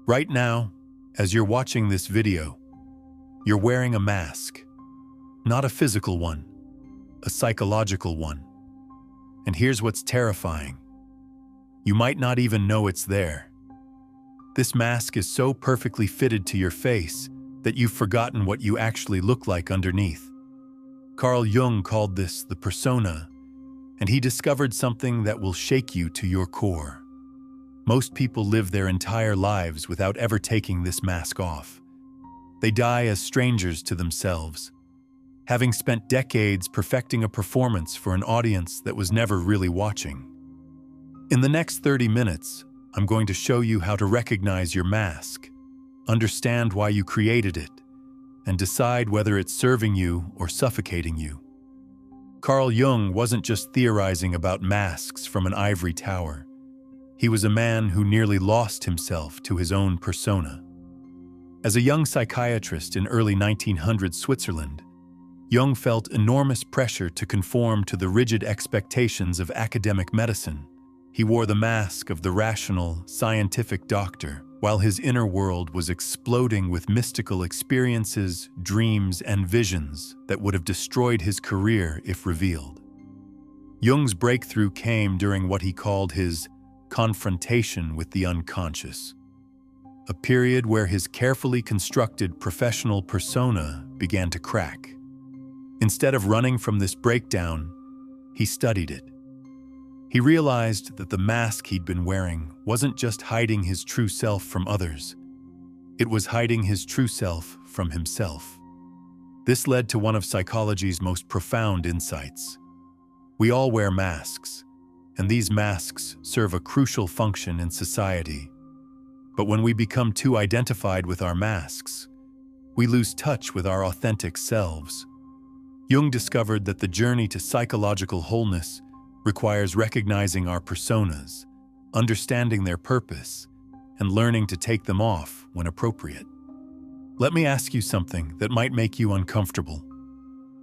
Right now, as you're watching this video, you're wearing a mask. Not a physical one, a psychological one. And here's what's terrifying. You might not even know it's there. This mask is so perfectly fitted to your face that you've forgotten what you actually look like underneath. Carl Jung called this the persona, and he discovered something that will shake you to your core. Most people live their entire lives without ever taking this mask off. They die as strangers to themselves, having spent decades perfecting a performance for an audience that was never really watching. In the next 30 minutes, I'm going to show you how to recognize your mask, understand why you created it, and decide whether it's serving you or suffocating you. Carl Jung wasn't just theorizing about masks from an ivory tower. He was a man who nearly lost himself to his own persona. As a young psychiatrist in early 1900s Switzerland, Jung felt enormous pressure to conform to the rigid expectations of academic medicine. He wore the mask of the rational, scientific doctor, while his inner world was exploding with mystical experiences, dreams, and visions that would have destroyed his career if revealed. Jung's breakthrough came during what he called his confrontation with the unconscious, a period where his carefully constructed professional persona began to crack. Instead of running from this breakdown, he studied it. He realized that the mask he'd been wearing wasn't just hiding his true self from others. It was hiding his true self from himself. This led to one of psychology's most profound insights. We all wear masks, and these masks serve a crucial function in society. But when we become too identified with our masks, we lose touch with our authentic selves. Jung discovered that the journey to psychological wholeness requires recognizing our personas, understanding their purpose, and learning to take them off when appropriate. Let me ask you something that might make you uncomfortable.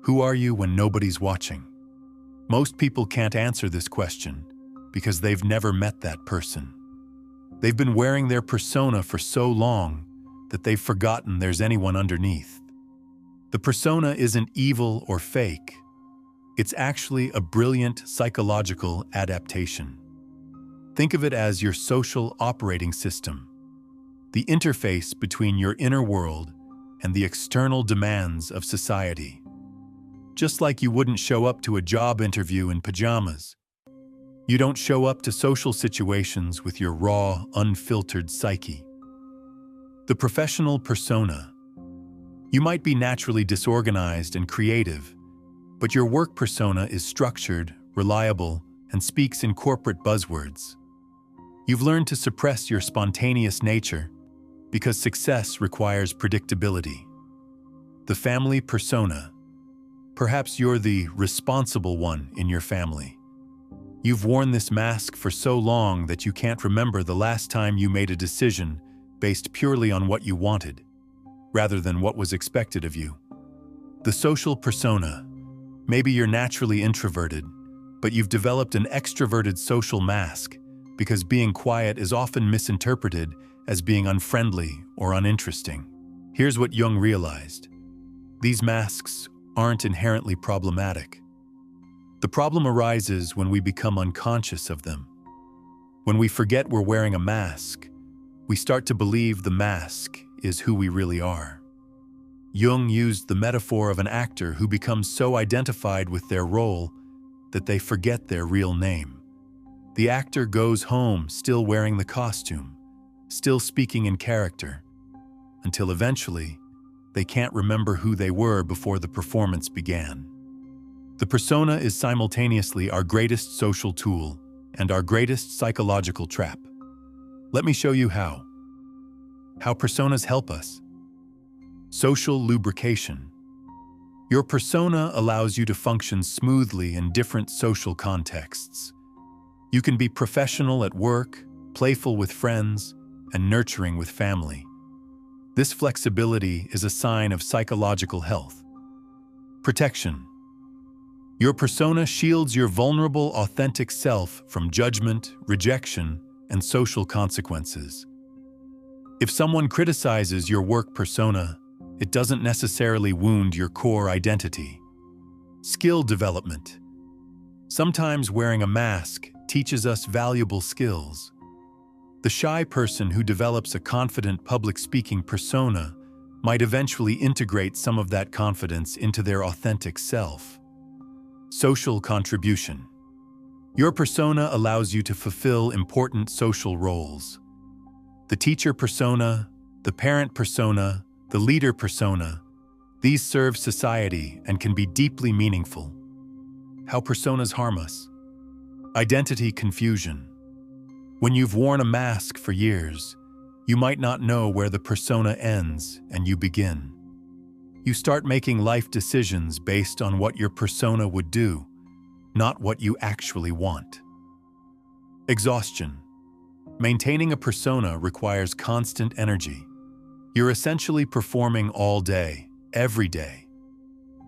Who are you when nobody's watching? Most people can't answer this question because they've never met that person. They've been wearing their persona for so long that they've forgotten there's anyone underneath. The persona isn't evil or fake. It's actually a brilliant psychological adaptation. Think of it as your social operating system, the interface between your inner world and the external demands of society. Just like you wouldn't show up to a job interview in pajamas, you don't show up to social situations with your raw, unfiltered psyche. The professional persona. You might be naturally disorganized and creative, but your work persona is structured, reliable, and speaks in corporate buzzwords. You've learned to suppress your spontaneous nature because success requires predictability. The family persona. Perhaps you're the responsible one in your family. You've worn this mask for so long that you can't remember the last time you made a decision based purely on what you wanted, rather than what was expected of you. The social persona. Maybe you're naturally introverted, but you've developed an extroverted social mask because being quiet is often misinterpreted as being unfriendly or uninteresting. Here's what Jung realized. These masks aren't inherently problematic. The problem arises when we become unconscious of them. When we forget we're wearing a mask, we start to believe the mask is who we really are. Jung used the metaphor of an actor who becomes so identified with their role that they forget their real name. The actor goes home still wearing the costume, still speaking in character, until eventually they can't remember who they were before the performance began. The persona is simultaneously our greatest social tool and our greatest psychological trap. Let me show you how. How personas help us. Social lubrication. Your persona allows you to function smoothly in different social contexts. You can be professional at work, playful with friends, and nurturing with family. This flexibility is a sign of psychological health. Protection. Your persona shields your vulnerable, authentic self from judgment, rejection, and social consequences. If someone criticizes your work persona, it doesn't necessarily wound your core identity. Skill development. Sometimes wearing a mask teaches us valuable skills. The shy person who develops a confident public speaking persona might eventually integrate some of that confidence into their authentic self. Social contribution. Your persona allows you to fulfill important social roles. The teacher persona, the parent persona, the leader persona, these serve society and can be deeply meaningful. How personas harm us. Identity confusion. When you've worn a mask for years, you might not know where the persona ends and you begin. You start making life decisions based on what your persona would do, not what you actually want. Exhaustion. Maintaining a persona requires constant energy. You're essentially performing all day, every day.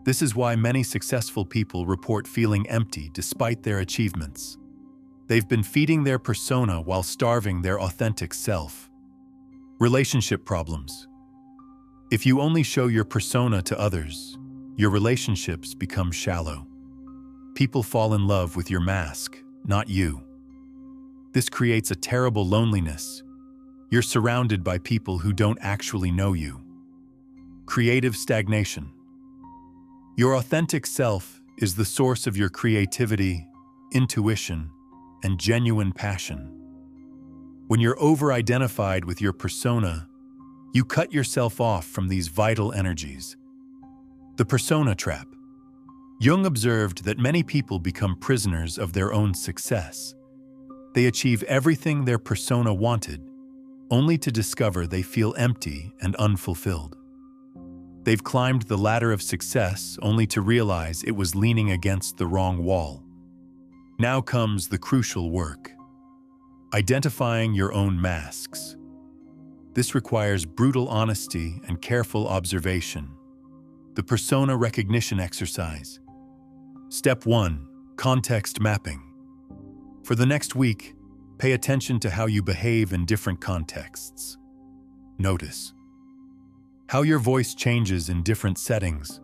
This is why many successful people report feeling empty despite their achievements. They've been feeding their persona while starving their authentic self. Relationship problems. If you only show your persona to others, your relationships become shallow. People fall in love with your mask, not you. This creates a terrible loneliness. You're surrounded by people who don't actually know you. Creative stagnation. Your authentic self is the source of your creativity, intuition, and genuine passion. When you're over-identified with your persona, you cut yourself off from these vital energies. The persona trap. Jung observed that many people become prisoners of their own success. They achieve everything their persona wanted, only to discover they feel empty and unfulfilled. They've climbed the ladder of success only to realize it was leaning against the wrong wall. Now comes the crucial work. Identifying your own masks. This requires brutal honesty and careful observation. The persona recognition exercise. Step 1. Context mapping. For the next week, pay attention to how you behave in different contexts. Notice how your voice changes in different settings,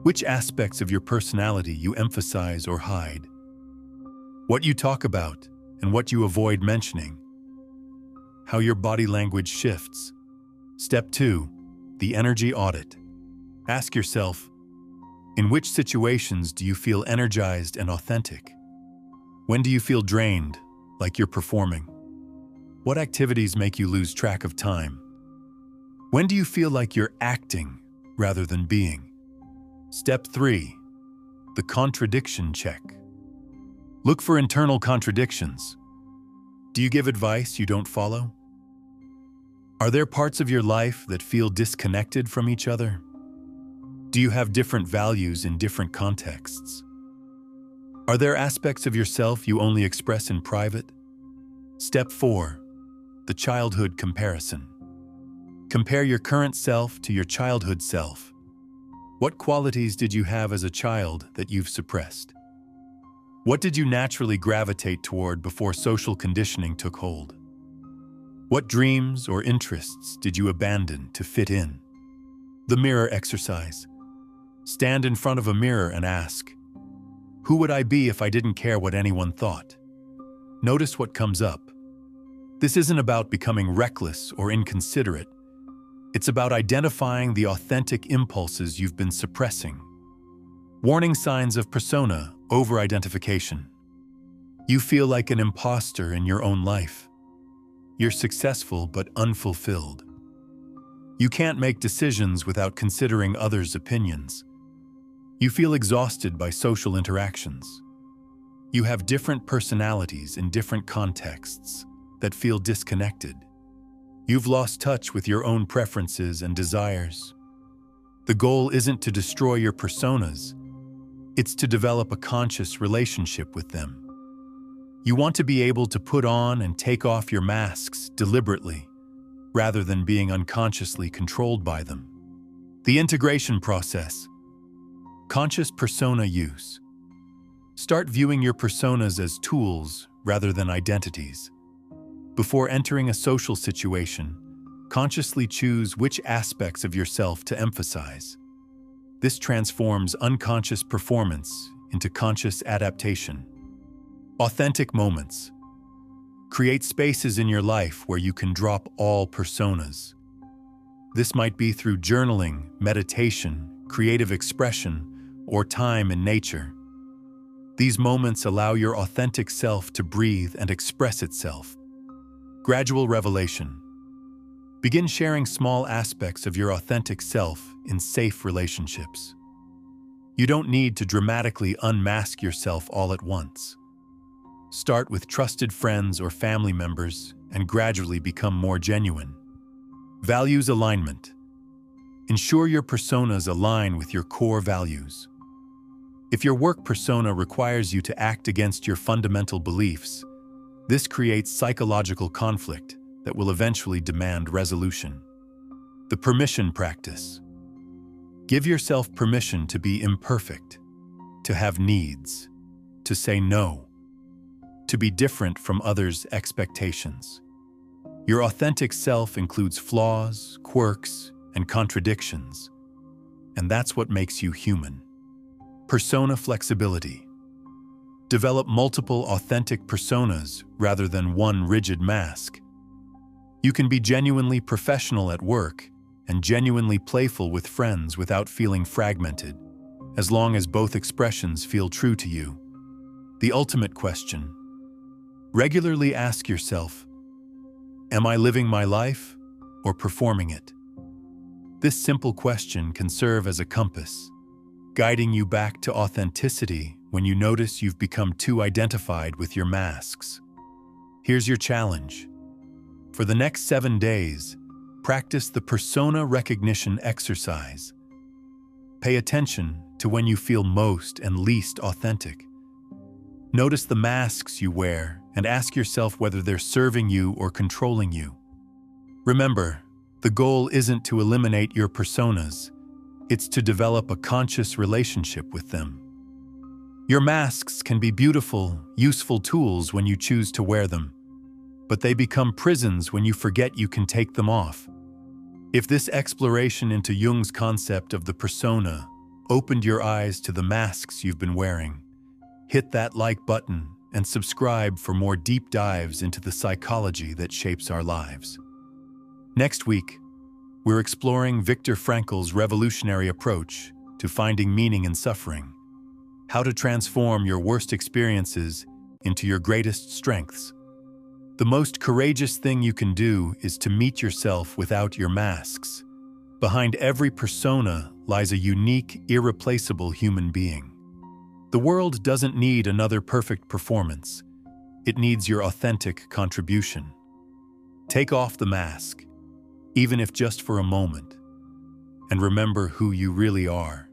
which aspects of your personality you emphasize or hide, what you talk about and what you avoid mentioning, how your body language shifts. Step 2. The energy audit. Ask yourself, in which situations do you feel energized and authentic? When do you feel drained, like you're performing? What activities make you lose track of time? When do you feel like you're acting rather than being? Step 3. The contradiction check. Look for internal contradictions. Do you give advice you don't follow? Are there parts of your life that feel disconnected from each other? Do you have different values in different contexts? Are there aspects of yourself you only express in private? Step 4. The childhood comparison. Compare your current self to your childhood self. What qualities did you have as a child that you've suppressed? What did you naturally gravitate toward before social conditioning took hold? What dreams or interests did you abandon to fit in? The mirror exercise. Stand in front of a mirror and ask, who would I be if I didn't care what anyone thought? Notice what comes up. This isn't about becoming reckless or inconsiderate. It's about identifying the authentic impulses you've been suppressing. Warning signs of persona over-identification. You feel like an imposter in your own life. You're successful but unfulfilled. You can't make decisions without considering others' opinions. You feel exhausted by social interactions. You have different personalities in different contexts that feel disconnected. You've lost touch with your own preferences and desires. The goal isn't to destroy your personas. It's to develop a conscious relationship with them. You want to be able to put on and take off your masks deliberately, rather than being unconsciously controlled by them. The integration process. Conscious persona use. Start viewing your personas as tools rather than identities. Before entering a social situation, consciously choose which aspects of yourself to emphasize. This transforms unconscious performance into conscious adaptation. Authentic moments. Create spaces in your life where you can drop all personas. This might be through journaling, meditation, creative expression, or time in nature. These moments allow your authentic self to breathe and express itself. Gradual revelation. Begin sharing small aspects of your authentic self in safe relationships. You don't need to dramatically unmask yourself all at once. Start with trusted friends or family members and gradually become more genuine. Values alignment. Ensure your personas align with your core values. If your work persona requires you to act against your fundamental beliefs, this creates psychological conflict that will eventually demand resolution. The permission practice. Give yourself permission to be imperfect, to have needs, to say no, to be different from others' expectations. Your authentic self includes flaws, quirks, and contradictions, and that's what makes you human. Persona flexibility. Develop multiple authentic personas rather than one rigid mask. You can be genuinely professional at work and genuinely playful with friends without feeling fragmented, as long as both expressions feel true to you. The ultimate question. Regularly ask yourself, am I living my life or performing it? This simple question can serve as a compass, guiding you back to authenticity when you notice you've become too identified with your masks. Here's your challenge. For the next 7 days, practice the persona recognition exercise. Pay attention to when you feel most and least authentic. Notice the masks you wear and ask yourself whether they're serving you or controlling you. Remember, the goal isn't to eliminate your personas, it's to develop a conscious relationship with them. Your masks can be beautiful, useful tools when you choose to wear them, but they become prisons when you forget you can take them off. If this exploration into Jung's concept of the persona opened your eyes to the masks you've been wearing, hit that like button and subscribe for more deep dives into the psychology that shapes our lives. Next week, we're exploring Viktor Frankl's revolutionary approach to finding meaning in suffering, how to transform your worst experiences into your greatest strengths. The most courageous thing you can do is to meet yourself without your masks. Behind every persona lies a unique, irreplaceable human being. The world doesn't need another perfect performance. It needs your authentic contribution. Take off the mask, even if just for a moment, and remember who you really are.